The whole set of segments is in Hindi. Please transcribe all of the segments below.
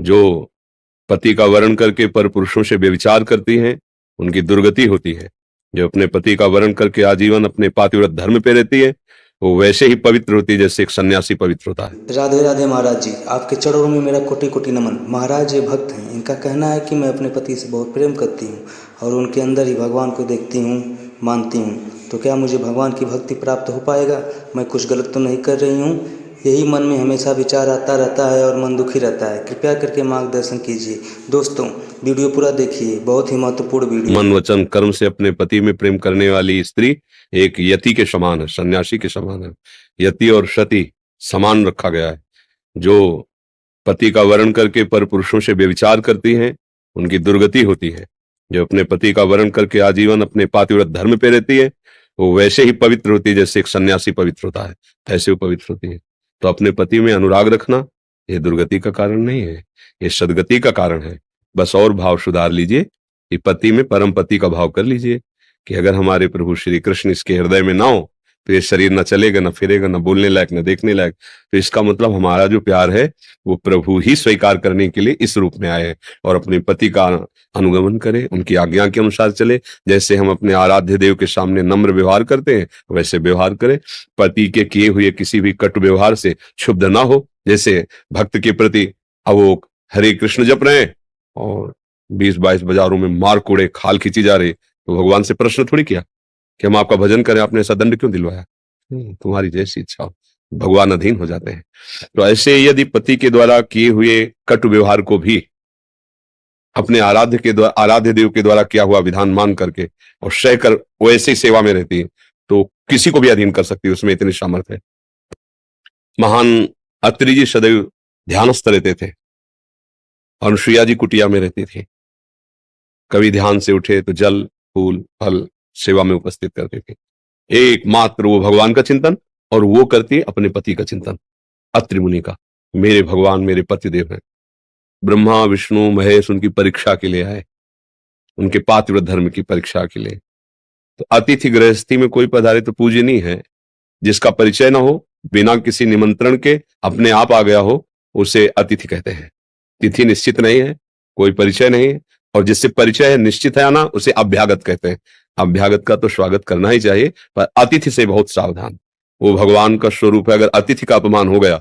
जो पति का वरण करके पर पुरुषों से व्यभिचार करती हैं, उनकी दुर्गति होती है। जो अपने पति का वरण करके आजीवन अपने पातिव्रत धर्म पे रहती है, वो वैसे ही पवित्र होती है जैसे एक सन्यासी पवित्र होता है। राधे राधे महाराज जी, आपके चरणों में मेरा कोटि कोटि नमन। महाराज ये भक्त हैं, इनका कहना है कि मैं अपने पति से बहुत प्रेम करती हूँ और उनके अंदर ही भगवान को देखती हूँ, मानती हूँ। तो क्या मुझे भगवान की भक्ति प्राप्त हो पाएगा? मैं कुछ गलत तो नहीं कर रही हूँ? यही मन में हमेशा विचार आता रहता है और मन दुखी रहता है। कृपया करके मार्गदर्शन कीजिए। दोस्तों, वीडियो पूरा देखिए, बहुत ही महत्वपूर्ण वीडियो। मन वचन कर्म से अपने पति में प्रेम करने वाली स्त्री एक यति के समान है, सन्यासी के समान है। यति और सती समान रखा गया है। जो पति का वरण करके पर पुरुषों से व्यभिचार करती हैं, उनकी दुर्गति होती है। जो अपने पति का वरण करके आजीवन अपने पातिव्रत धर्म पे रहती है, वो वैसे ही पवित्र होती है जैसे एक सन्यासी पवित्र होता है, ऐसे वो पवित्र होती है। तो अपने पति में अनुराग रखना ये दुर्गति का कारण नहीं है, ये सदगति का कारण है। बस और भाव सुधार लीजिए कि पति में परम पति का भाव कर लीजिए कि अगर हमारे प्रभु श्री कृष्ण इसके हृदय में ना हो तो ये शरीर न चलेगा, न फिरेगा, न बोलने लायक, न देखने लायक। तो इसका मतलब हमारा जो प्यार है वो प्रभु ही स्वीकार करने के लिए इस रूप में आए हैं। और अपने पति का अनुगमन करें, उनकी आज्ञा के अनुसार चले। जैसे हम अपने आराध्य देव के सामने नम्र व्यवहार करते हैं वैसे व्यवहार करें। पति के किए हुए किसी भी कटु व्यवहार से क्षुब्ध ना हो। जैसे भक्त के प्रति अब वो हरे कृष्ण जप रहे हैं और 20-22 बाजारों में मार कूड़े खाल खींची जा रही, तो भगवान से प्रश्न थोड़ी किया कि हम आपका भजन करें, आपने ऐसा दंड क्यों दिलवाया? तुम्हारी जैसी इच्छा हो। भगवान अधीन हो जाते हैं। तो ऐसे यदि पति के द्वारा किए हुए कटु व्यवहार को भी अपने आराध्य देव के द्वारा किया हुआ विधान मान करके और सहकर वो ऐसी सेवा में रहती है, तो किसी को भी अधीन कर सकती है, उसमें इतनी सामर्थ्य है। महान अत्रि जी सदैव ध्यानस्थ रहते थे, अनुसुईया जी कुटिया में रहती थी। कभी ध्यान से उठे तो जल फूल फल सेवा में उपस्थित करते थे। एकमात्र वो भगवान का चिंतन, और वो करती अपने पति का चिंतन। अत्रि मुनि का, मेरे भगवान मेरे पति देव हैं। ब्रह्मा विष्णु महेश उनकी परीक्षा के लिए आए, उनके पातिव्रत धर्म की परीक्षा के लिए। तो अतिथि गृहस्थी में कोई पधारे तो पूजनीय है। जिसका परिचय ना हो, बिना किसी निमंत्रण के अपने आप आ गया हो, उसे अतिथि कहते हैं। तिथि निश्चित नहीं है, कोई परिचय नहीं है, और जिससे परिचय है निश्चित है आना, उसे अभ्यागत कहते हैं। अभ्यागत का तो स्वागत करना ही चाहिए, पर अतिथि से बहुत सावधान। वो भगवान का स्वरूप है, अगर अतिथि का अपमान हो गया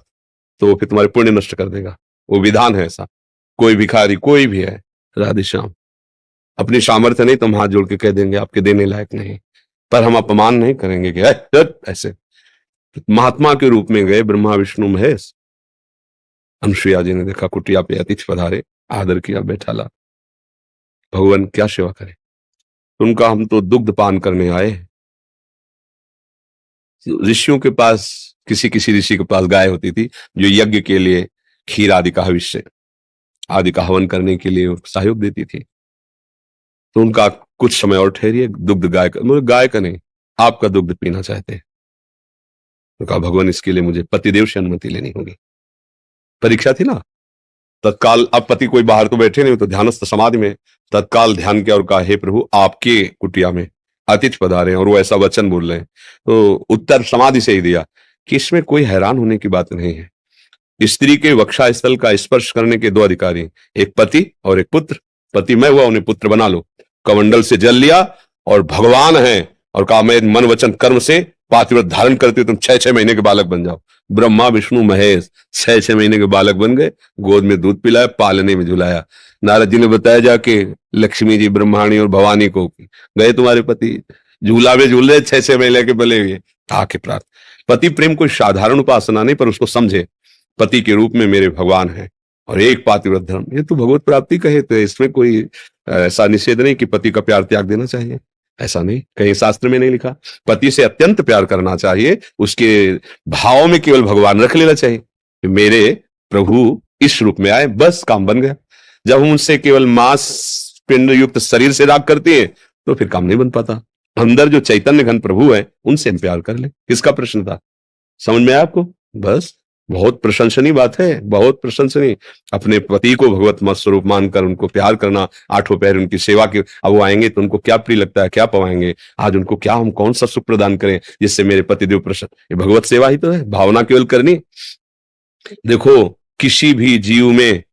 तो वो फिर तुम्हारे पुण्य नष्ट कर देगा। वो विधान है ऐसा। कोई भिखारी कोई भी है, राधे श्याम, अपनी सामर्थ्य नहीं तो हम हाथ जोड़ के कह देंगे आपके देने लायक नहीं, पर हम अपमान नहीं करेंगे कि ऐसे। महात्मा के रूप में गए ब्रह्मा विष्णु महेश। अनुसुईया जी ने देखा कुटिया पे अतिथि पधारे, आदर किया, बैठा ला। भगवान क्या सेवा करे? उनका हम तो दुग्ध पान करने आए। ऋषियों के पास किसी किसी ऋषि के पास गाय होती थी जो यज्ञ के लिए खीर आदि का हविष्य आदि का हवन करने के लिए सहयोग देती थी। तो उनका कुछ समय और ठहरिए, दुग्ध गाय का, मुझे गाय का नहीं आपका दुग्ध पीना चाहते हैं। तो कहा भगवान इसके लिए मुझे पतिदेव से अनुमति लेनी होगी। परीक्षा थी ना। तत्काल, अब पति कोई बाहर तो बैठे नहीं, तो ध्यानस्थ समाधि में तत्काल ध्यान किया और कहा हे प्रभु आपके कुटिया में अतिथि पधारे और वो ऐसा वचन बोल रहे हैं। तो उत्तर समाधि से ही दिया कि इसमें कोई हैरान होने की बात नहीं है। स्त्री के वक्षा स्थल का स्पर्श करने के दो अधिकारी, एक पति और एक पुत्र। पति मैं हुआ, उन्हें पुत्र बना लो। कमंडल से जल लिया और भगवान है और कहा मैं मन वचन कर्म से पातिव्रत धारण करते तुम 6-6 महीने के बालक बन जाओ। ब्रह्मा विष्णु महेश 6-6 महीने के बालक बन गए, गोद में दूध पिलाया, पालने में झुलाया। नारद जी ने बताया जाके लक्ष्मी जी ब्रह्माणी और भवानी को, गए तुम्हारे पति झूला में झूल रहे 6-6 महीने के बले हुए। आके प्राप्त पति प्रेम कोई साधारण उपासना नहीं, पर उसको समझे पति के रूप में मेरे भगवान है और एक पातिव्रत धर्म, ये तो भगवत प्राप्ति कहे। तो इसमें कोई ऐसा निषेध नहीं कि पति का प्यार त्याग देना चाहिए, ऐसा नहीं, कहीं शास्त्र में नहीं लिखा। पति से अत्यंत प्यार करना चाहिए, उसके भाव में केवल भगवान रख लेना चाहिए कि मेरे प्रभु इस रूप में आए, बस काम बन गया। जब हम उनसे केवल मांस पिंड युक्त शरीर से राग करते हैं तो फिर काम नहीं बन पाता। अंदर जो चैतन्य घन प्रभु है उनसे हम प्यार कर ले। किसका प्रश्न था? समझ में आया आपको? बस बहुत प्रशंसनीय बात है, बहुत प्रशंसनीय। अपने पति को भगवत मत स्वरूप मानकर उनको प्यार करना, आठों पैर उनकी सेवा की। अब वो आएंगे तो उनको क्या प्रिय लगता है, क्या पवाएंगे आज उनको, क्या हम कौन सा सुख प्रदान करें जिससे मेरे पतिदेव प्रसन्न। ये भगवत सेवा ही तो है, भावना केवल करनी। देखो किसी भी जीव में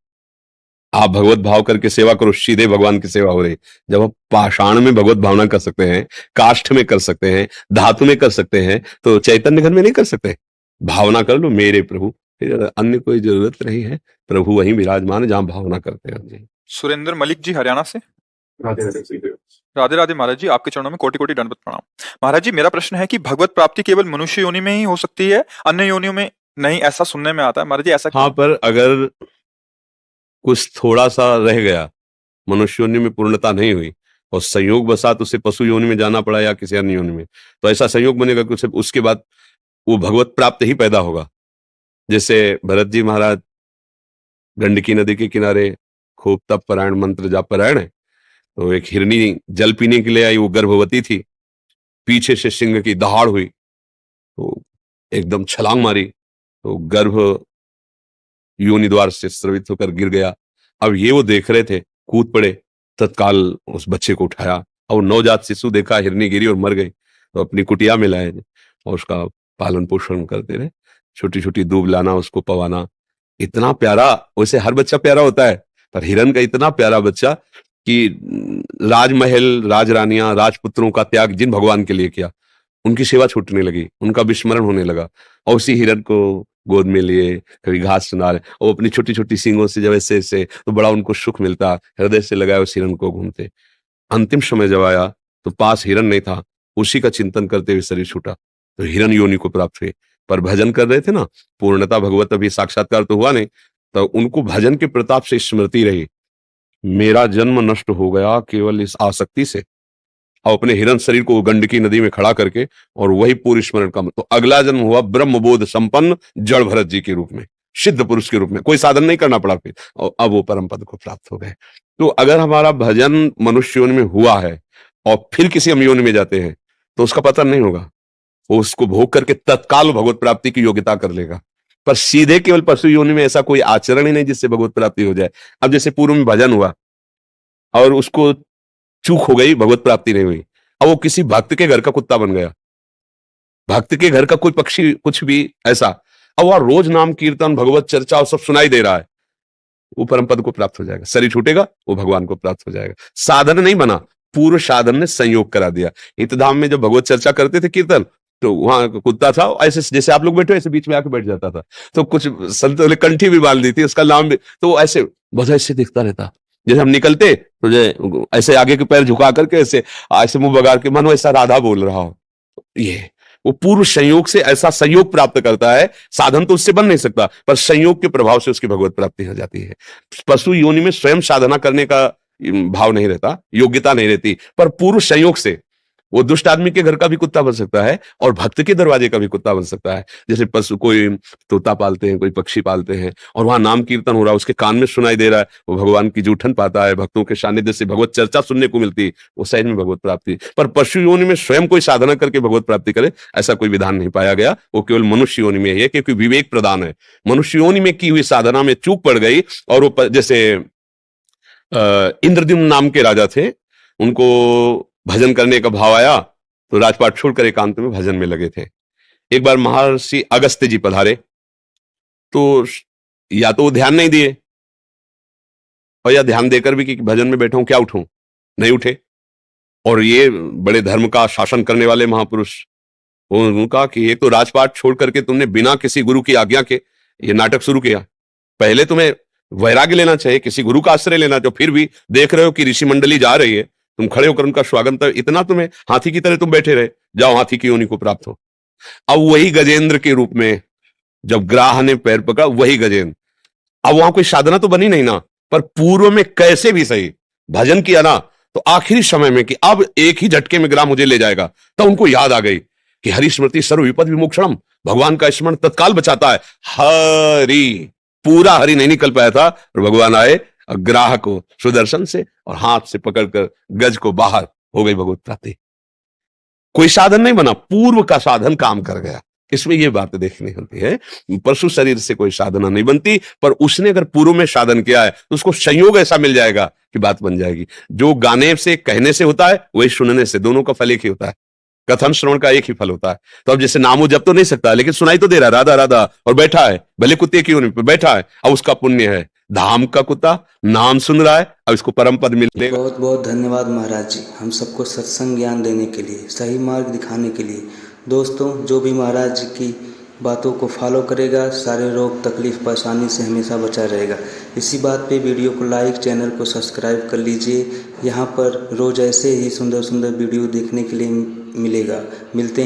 आप भगवत भाव करके सेवा करो, सीधे भगवान की सेवा हो रही। जब आप पाषाण में भगवत भावना कर सकते हैं, काष्ठ में कर सकते हैं, धातु में कर सकते हैं, तो चैतन्य घन में नहीं कर सकते? भावना कर लो मेरे प्रभु, फिर अन्य कोई जरूरत नहीं है। प्रभु वहीं विराजमान है जहां भावना करते हैं जी। सुरेंद्र मलिक जी हरियाणा से। राधे राधे महाराज जी, आपके चरणों में कोटि कोटि दंडवत प्रणाम। महाराज जी, मेरा प्रश्न है कि भगवत प्राप्ति केवल मनुष्य योनि में ही हो सकती है, अन्य योनियों में नहीं, ऐसा सुनने में आता है महाराज जी, ऐसा हाँ, पर अगर कुछ थोड़ा सा रह गया, मनुष्य योनि में पूर्णता नहीं हुई और संयोग बसात उसे पशु योनि में जाना पड़ा या किसी अन्य योनि में, तो ऐसा संयोग बनेगा कि उसे उसके बाद वो भगवत प्राप्त ही पैदा होगा। जैसे भरत जी महाराज गंडकी नदी के किनारे खूब तप परायण, मंत्र जाप परायण है, तो एक हिरनी जल पीने के लिए आई, वो गर्भवती थी, पीछे से सिंह की दहाड़ हुई तो एकदम छलांग मारी, तो गर्भ योनि द्वार से स्रवित होकर गिर गया। अब ये वो देख रहे थे, कूद पड़े, तत्काल उस बच्चे को उठाया और नवजात शिशु देखा, हिरनी गिरी और मर गई, तो अपनी कुटिया में लाए और उसका पालन पोषण करते रहे, छोटी छोटी दूब लाना, उसको पवाना, इतना प्यारा। वैसे हर बच्चा प्यारा होता है, पर हिरन का इतना प्यारा बच्चा कि राजमहल, राजरानियां, राजपुत्रों का त्याग जिन भगवान के लिए किया, उनकी सेवा छूटने लगी, उनका विस्मरण होने लगा, और उसी हिरन को गोद में लिए, कभी घास सुना रहे, और अपनी छोटी छोटी सींगों से जब ऐसे ऐसे, तो बड़ा उनको सुख मिलता, हृदय से लगाए उस हिरन को घूमते। अंतिम समय जब आया तो पास हिरन नहीं था, उसी का चिंतन करते हुए शरीर छूटा, तो हिरन योनि को प्राप्त हुए। पर भजन कर रहे थे ना, पूर्णता भगवत अभी साक्षात्कार तो हुआ नहीं, तो उनको भजन के प्रताप से स्मृति रही, मेरा जन्म नष्ट हो गया केवल इस आसक्ति से, और अपने हिरन शरीर को गंडकी नदी में खड़ा करके, और वही पूरी स्मरण का, तो अगला जन्म हुआ ब्रह्मबोध संपन्न जड़ भरत जी के रूप में, सिद्ध पुरुष के रूप में, कोई साधन नहीं करना पड़ा फिर, और अब वो परम पद को प्राप्त हो गए। तो अगर हमारा भजन मनुष्य योनि में हुआ है और फिर किसी हम योनि में जाते हैं, तो उसका पतन नहीं होगा, वो उसको भोग करके तत्काल भगवत प्राप्ति की योग्यता कर लेगा। पर सीधे केवल पशु योनि में ऐसा कोई आचरण ही नहीं जिससे भगवत प्राप्ति हो जाए। अब जैसे पूर्व में भजन हुआ और उसको चूक हो गई, भगवत प्राप्ति नहीं हुई, अब वो किसी भक्त के घर का कुत्ता बन गया, भक्त के घर का कोई पक्षी, कुछ भी ऐसा, अब वह रोज नाम कीर्तन, भगवत चर्चा और सब सुनाई दे रहा है, वो परम पद को प्राप्त हो जाएगा, शरीर छूटेगा, वो भगवान को प्राप्त हो जाएगा। साधन नहीं बना, पूर्व साधन ने संयोग करा दिया। हितधाम में जब भगवत चर्चा करते थे कीर्तन, तो वहां कुत्ता था, ऐसे जैसे आप लोग बैठे ऐसे बीच में आके बैठ जाता था, तो कुछ संतों ने कंठी भी बांध दी थी, उसका नाम भी, तो वो ऐसे बस ऐसे दिखता रहता। जैसे हम निकलते तो ऐसे आगे के पैर झुका करके ऐसे ऐसे मुंह बगाड़ के, मानो ऐसा राधा बोल रहा हो। ये वो पूर्व संयोग से ऐसा संयोग प्राप्त करता है, साधन तो उससे बन नहीं सकता, पर संयोग के प्रभाव से उसकी भगवत प्राप्ति हो जाती है। पशु योनि में स्वयं साधना करने का भाव नहीं रहता, योग्यता नहीं रहती, पर पूर्व संयोग से वो दुष्ट आदमी के घर का भी कुत्ता बन सकता है और भक्त के दरवाजे का भी कुत्ता बन सकता है। जैसे पशु, कोई तोता पालते हैं, कोई पक्षी पालते हैं, और वहां नाम कीर्तन हो रहा है, उसके कान में सुनाई दे रहा है, वो भगवान की जूठन पाता है, भक्तों के सानिध्य से भगवत चर्चा सुनने को मिलती है, वो सहज में भगवत प्राप्ति। पर पशु योनि में स्वयं कोई साधना करके भगवत प्राप्ति करे, ऐसा कोई विधान नहीं पाया गया। वो केवल मनुष्य योनि में है, क्योंकि विवेक प्रदान है। मनुष्य योनि में की हुई साधना में चूक पड़ गई, और वो जैसे इंद्रद्युम्न नाम के राजा थे, उनको भजन करने का भाव आया, तो राजपाट छोड़कर एकांत में भजन में लगे थे। एक बार महर्षि अगस्त्य जी पधारे, तो या तो वो ध्यान नहीं दिए, और या ध्यान देकर भी कि भजन में बैठा हूं, क्या उठूं, नहीं उठे। और ये बड़े धर्म का शासन करने वाले महापुरुष, उनका कि एक तो राजपाट छोड़ करके तुमने बिना किसी गुरु की आज्ञा के ये नाटक शुरू किया, पहले तुम्हें वैराग्य लेना चाहिए, किसी गुरु का आश्रय लेना चाहिए, फिर भी देख रहे हो कि ऋषि मंडली जा रही है, तुम खड़े होकर उनका स्वागत, इतना तुम्हें हाथी की तरह तुम बैठे रहे, जाओ हाथी की योनि को प्राप्त हो। अब वही गजेंद्र के रूप में जब ग्राह ने पैर पकड़ा, वही गजेंद्र, अब वहां कोई साधना तो बनी नहीं ना, पर पूर्व में कैसे भी सही भजन किया ना, तो आखिरी समय में कि अब एक ही झटके में ग्राह मुझे ले जाएगा, तो उनको याद आ गई कि हरि स्मृति सर्व विपद विमोक्षणम, भगवान का स्मरण तत्काल बचाता है। हरि, पूरा हरि नहीं निकल पाया था, और भगवान आए ग्राह को सुदर्शन से और हाथ से पकड़कर गज को बाहर, हो गई भगवत प्राप्ति। कोई साधन नहीं बना, पूर्व का साधन काम कर गया। इसमें यह बात देखनी होती है, पशु शरीर से कोई साधना नहीं बनती, पर उसने अगर पूर्व में साधन किया है तो उसको संयोग ऐसा मिल जाएगा कि बात बन जाएगी। जो गाने से, कहने से होता है, वही सुनने से, दोनों का फल एक ही होता है, कथन श्रवण का एक ही फल होता है। तो अब जैसे नामो जप तो नहीं सकता, लेकिन सुनाई तो दे रहा है राधा राधा, और बैठा है, भले कुत्ते की योनि पे बैठा है, अब उसका पुण्य है। धाम का कुत्ता नाम सुन रहा है, अब इसको परम पद मिलेगा। बहुत बहुत धन्यवाद महाराज जी, हम सबको सत्संग ज्ञान देने के लिए, सही मार्ग दिखाने के लिए। दोस्तों, जो भी महाराज जी की बातों को फॉलो करेगा, सारे रोग तकलीफ परेशानी से हमेशा बचा रहेगा। इसी बात पे वीडियो को लाइक, चैनल को सब्सक्राइब कर लीजिए। यहाँ पर रोज़ ऐसे ही सुंदर सुंदर वीडियो देखने के लिए मिलेगा। मिलते हैं।